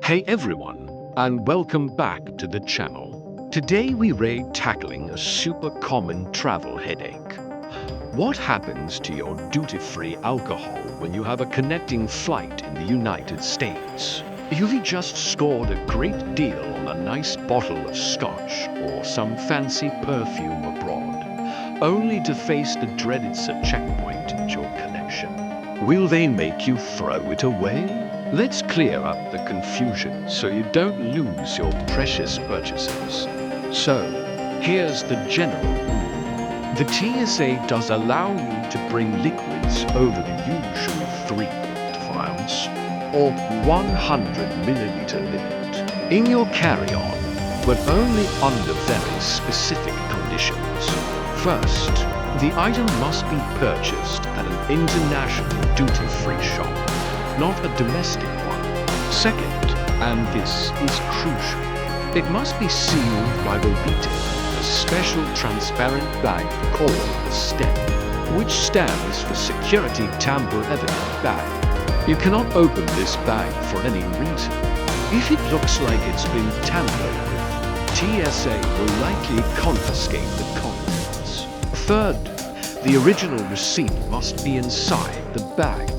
Hey everyone, and welcome back to the channel. Today we're tackling a super common travel headache. What happens to your duty-free alcohol when you have a connecting flight in the United States? You've just scored a great deal on a nice bottle of scotch or some fancy perfume abroad, only to face the dreaded checkpoint at your connection. Will they make you throw it away? Let's clear up the confusion so you don't lose your precious purchases. So, here's the general rule. The TSA does allow you to bring liquids over the usual 3/4 ounce or 100 milliliter limit in your carry-on, but only under very specific conditions. First, the item must be purchased at an international duty-free shop, not a domestic one. Second, and this is crucial, it must be sealed by releasing a special transparent bag called the STEB, which stands for Security Tamper-Evident Bag. You cannot open this bag for any reason. If it looks like it's been tampered with, TSA will likely confiscate the contents. Third, the original receipt must be inside the bag,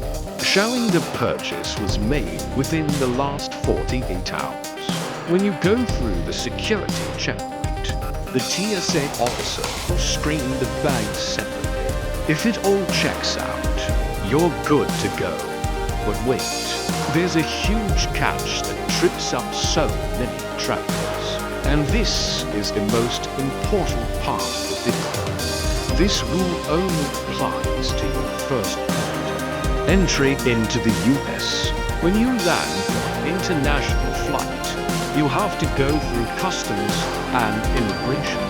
showing the purchase was made within the last 48 hours. When you go through the security checkpoint, the TSA officer will screen the bag separately. If it all checks out, you're good to go. But wait, there's a huge catch that trips up so many travelers. And this is the most important part of the video. This rule only applies to your first entry into the US. When you land from an international flight, you have to go through customs and immigration,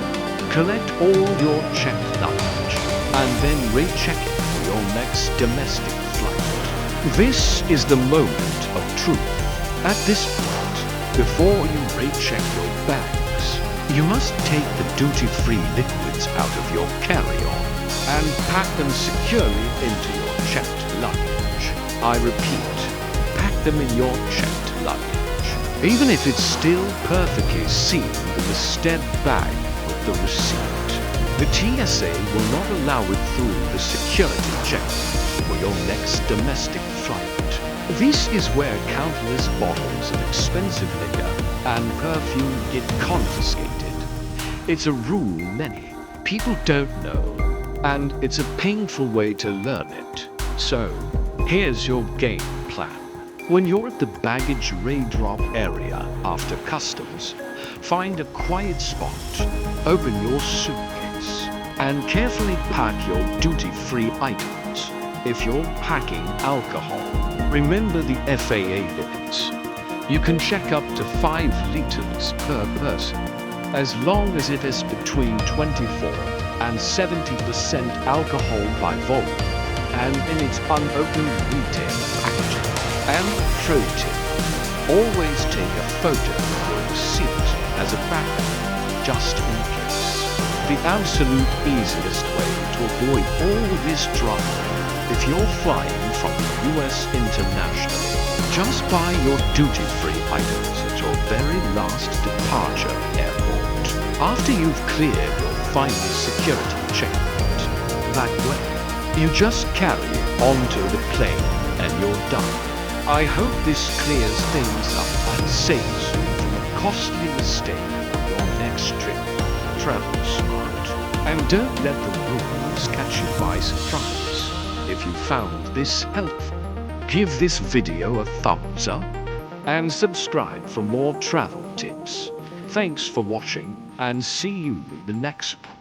collect all your checked luggage, and then recheck it for your next domestic flight. This is the moment of truth. At this point, before you recheck your bags, you must take the duty-free liquids out of your carry-on and pack them securely into your checked luggage. I repeat, pack them in your checked luggage. Even if it's still perfectly sealed in the STEB bag with the receipt, the TSA will not allow it through the security checkpoint for your next domestic flight. This is where countless bottles of expensive liquor and perfume get confiscated. It's a rule many people don't know, and it's a painful way to learn it. So, here's your game plan. When you're at the baggage re-drop area after customs, find a quiet spot, open your suitcase, and carefully pack your duty-free items. If you're packing alcohol, remember the FAA limits. You can check up to 5 liters per person, as long as it is between 24 and 70% alcohol by volume, and in its unopened retail packaging. And pro tip, always take a photo of your receipt as a backup, just in case. The absolute easiest way to avoid all this drama, if you're flying from the US internationally, just buy your duty-free items at your very last departure airport, after you've cleared your final security checkpoint. That way, you just carry it onto the plane and you're done. I hope this clears things up and saves you from a costly mistake on your next trip. Travel smart. And don't let the rules catch you by surprise. If you found this helpful, give this video a thumbs up and subscribe for more travel tips. Thanks for watching and see you in the next one.